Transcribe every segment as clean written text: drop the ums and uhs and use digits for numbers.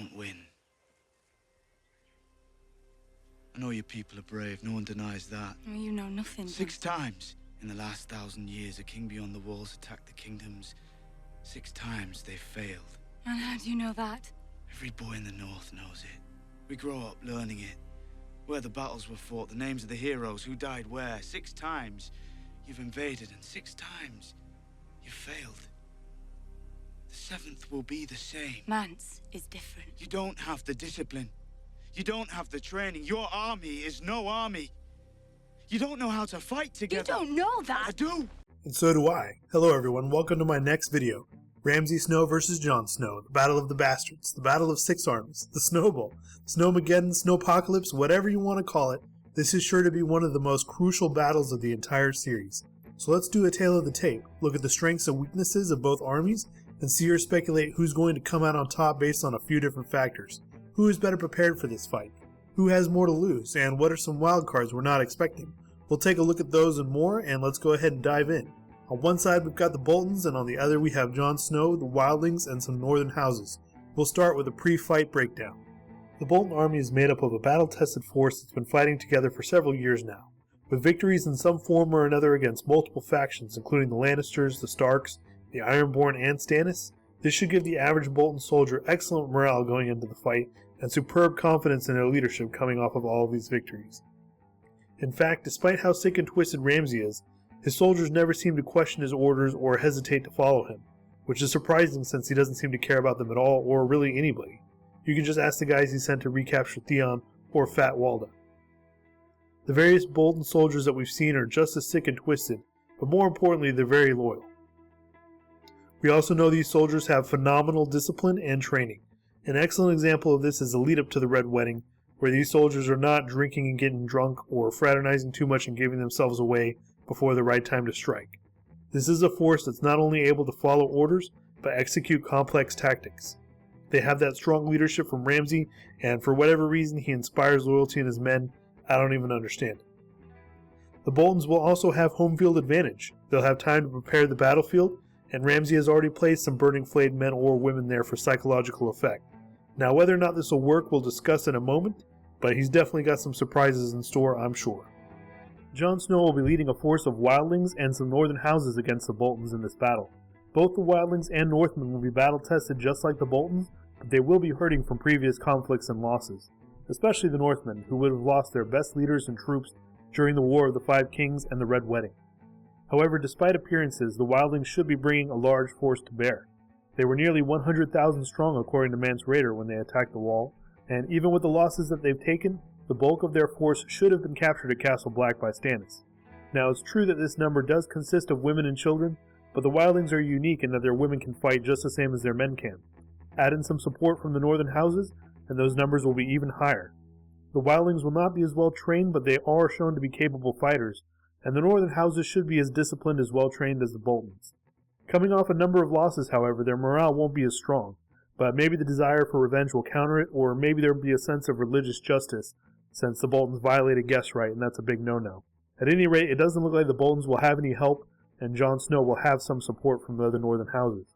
won't win. I know your people are brave, no one denies that. Well, you know nothing. 6 times in the last 1,000 years, a king beyond the walls attacked the kingdoms. 6 times they failed. And how do you know that? Every boy in the north knows it. We grow up learning it. Where the battles were fought, the names of the heroes, who died where. 6 times you've invaded, and 6 times you've failed. The 7th will be the same. Man's is different. You don't have the discipline. You don't have the training. Your army is no army. You don't know how to fight together. You don't know that. I do. And so do I. Hello everyone, welcome to my next video. Ramsay Snow versus Jon Snow, the Battle of the Bastards, the Battle of 6 Armies, the Snowball, Snowmageddon, Snowpocalypse, whatever you want to call it. This is sure to be one of the most crucial battles of the entire series. So let's do a tale of the tape, look at the strengths and weaknesses of both armies, and see or speculate who's going to come out on top based on a few different factors. Who is better prepared for this fight? Who has more to lose? And what are some wild cards we're not expecting? We'll take a look at those and more, and let's go ahead and dive in. On one side we've got the Boltons, and on the other we have Jon Snow, the Wildlings, and some northern houses. We'll start with a pre-fight breakdown. The Bolton army is made up of a battle-tested force that's been fighting together for several years now, with victories in some form or another against multiple factions, including the Lannisters, the Starks, the Ironborn, and Stannis. This should give the average Bolton soldier excellent morale going into the fight, and superb confidence in their leadership coming off of all of these victories. In fact, despite how sick and twisted Ramsay is, his soldiers never seem to question his orders or hesitate to follow him, which is surprising since he doesn't seem to care about them at all, or really anybody. You can just ask the guys he sent to recapture Theon or Fat Walda. The various Bolton soldiers that we've seen are just as sick and twisted, but more importantly, they're very loyal. We also know these soldiers have phenomenal discipline and training. An excellent example of this is the lead up to the Red Wedding, where these soldiers are not drinking and getting drunk or fraternizing too much and giving themselves away before the right time to strike. This is a force that's not only able to follow orders, but execute complex tactics. They have that strong leadership from Ramsay, and for whatever reason he inspires loyalty in his men, I don't even understand it. The Boltons will also have home field advantage. They'll have time to prepare the battlefield, and Ramsay has already placed some burning flayed men or women there for psychological effect. Now whether or not this will work we'll discuss in a moment, but he's definitely got some surprises in store, I'm sure. Jon Snow will be leading a force of Wildlings and some northern houses against the Boltons in this battle. Both the Wildlings and Northmen will be battle-tested just like the Boltons, but they will be hurting from previous conflicts and losses, especially the Northmen, who would have lost their best leaders and troops during the War of the Five Kings and the Red Wedding. However, despite appearances, the Wildlings should be bringing a large force to bear. They were nearly 100,000 strong according to Mance Rayder when they attacked the wall, and even with the losses that they've taken, the bulk of their force should have been captured at Castle Black by Stannis. Now it's true that this number does consist of women and children, but the Wildlings are unique in that their women can fight just the same as their men can. Add in some support from the northern houses, and those numbers will be even higher. The Wildlings will not be as well trained, but they are shown to be capable fighters, and the northern houses should be as disciplined as well trained as the Boltons. Coming off a number of losses, however, their morale won't be as strong, but maybe the desire for revenge will counter it, or maybe there will be a sense of religious justice, since the Boltons violated guest right, and that's a big no-no. At any rate, it doesn't look like the Boltons will have any help, and Jon Snow will have some support from the other northern houses.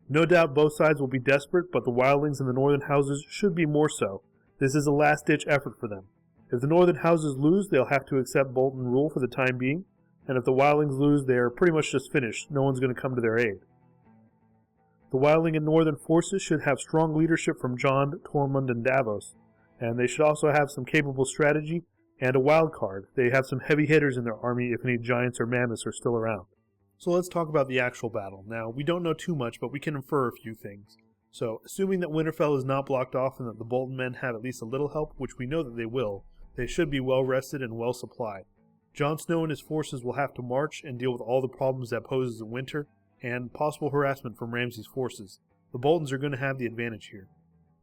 No doubt both sides will be desperate, but the Wildlings and the northern houses should be more so. This is a last-ditch effort for them. If the northern houses lose, they'll have to accept Bolton rule for the time being, and if the Wildlings lose, they're pretty much just finished. No one's going to come to their aid. The Wildling and northern forces should have strong leadership from Jon, Tormund, and Davos, and they should also have some capable strategy and a wild card. They have some heavy hitters in their army if any giants or mammoths are still around. So let's talk about the actual battle. Now, we don't know too much, but we can infer a few things. So, assuming that Winterfell is not blocked off and that the Bolton men have at least a little help, which we know that they will, they should be well rested and well supplied. Jon Snow and his forces will have to march and deal with all the problems that poses in winter, and possible harassment from Ramsay's forces. The Boltons are going to have the advantage here.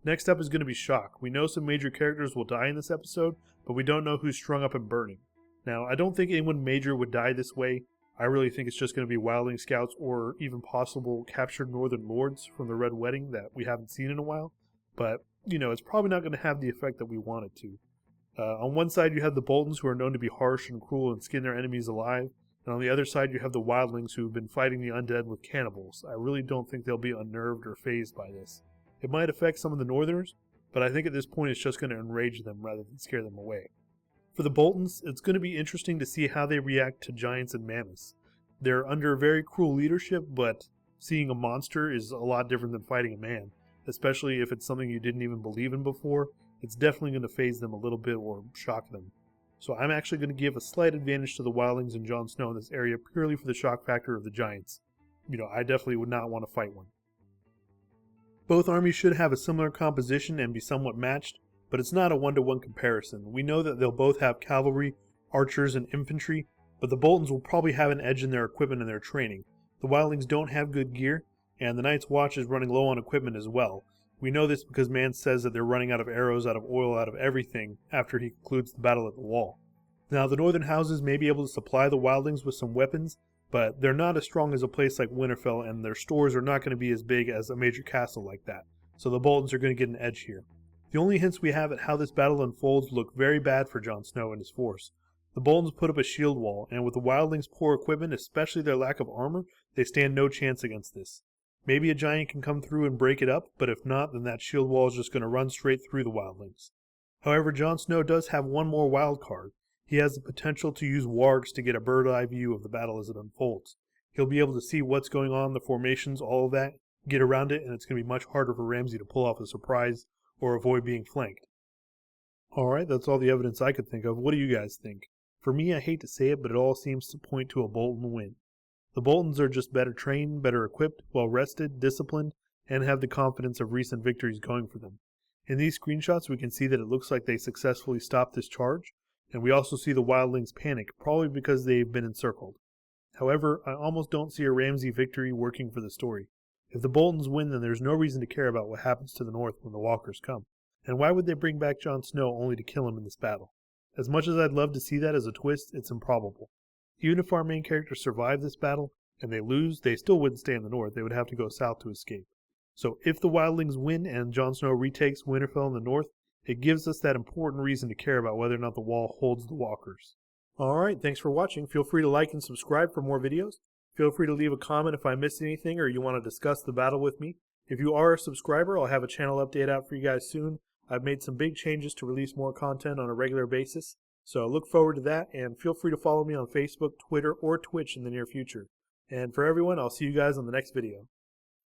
Next up is going to be shock. We know some major characters will die in this episode, but we don't know who's strung up and burning. Now, I don't think anyone major would die this way. I really think it's just going to be Wildling scouts or even possible captured northern lords from the Red Wedding that we haven't seen in a while. But, it's probably not going to have the effect that we want it to. On one side you have the Boltons, who are known to be harsh and cruel and skin their enemies alive. And on the other side you have the Wildlings, who have been fighting the undead with cannibals. I really don't think they'll be unnerved or fazed by this. It might affect some of the Northerners, but I think at this point it's just going to enrage them rather than scare them away. For the Boltons, it's going to be interesting to see how they react to giants and mammoths. They're under very cruel leadership, but seeing a monster is a lot different than fighting a man, especially if it's something you didn't even believe in before. It's definitely going to faze them a little bit or shock them. So I'm actually going to give a slight advantage to the wildlings and Jon Snow in this area purely for the shock factor of the giants. I definitely would not want to fight one. Both armies should have a similar composition and be somewhat matched, but it's not a one-to-one comparison. We know that they'll both have cavalry, archers, and infantry, but the Boltons will probably have an edge in their equipment and their training. The wildlings don't have good gear, and the Night's Watch is running low on equipment as well. We know this because Man says that they're running out of arrows, out of oil, out of everything after he concludes the battle at the wall. Now, the northern houses may be able to supply the wildlings with some weapons, but they're not as strong as a place like Winterfell, and their stores are not going to be as big as a major castle like that. So the Boltons are going to get an edge here. The only hints we have at how this battle unfolds look very bad for Jon Snow and his force. The Boltons put up a shield wall, and with the wildlings' poor equipment, especially their lack of armor, they stand no chance against this. Maybe a giant can come through and break it up, but if not, then that shield wall is just going to run straight through the wildlings. However, Jon Snow does have one more wild card. He has the potential to use wargs to get a bird's-eye view of the battle as it unfolds. He'll be able to see what's going on, the formations, all of that, get around it, and it's going to be much harder for Ramsay to pull off a surprise or avoid being flanked. Alright, that's all the evidence I could think of. What do you guys think? For me, I hate to say it, but it all seems to point to a Bolton win. The Boltons are just better trained, better equipped, well rested, disciplined, and have the confidence of recent victories going for them. In these screenshots, we can see that it looks like they successfully stopped this charge, and we also see the wildlings panic, probably because they've been encircled. However, I almost don't see a Ramsay victory working for the story. If the Boltons win, then there's no reason to care about what happens to the north when the walkers come. And why would they bring back Jon Snow only to kill him in this battle? As much as I'd love to see that as a twist, it's improbable. Even if our main characters survive this battle, and they lose, they still wouldn't stay in the north, they would have to go south to escape. So if the wildlings win and Jon Snow retakes Winterfell in the north, it gives us that important reason to care about whether or not the wall holds the walkers. Alright, thanks for watching. Feel free to like and subscribe for more videos. Feel free to leave a comment if I missed anything or you want to discuss the battle with me. If you are a subscriber, I'll have a channel update out for you guys soon. I've made some big changes to release more content on a regular basis, so look forward to that, and feel free to follow me on Facebook, Twitter, or Twitch in the near future. And for everyone, I'll see you guys on the next video.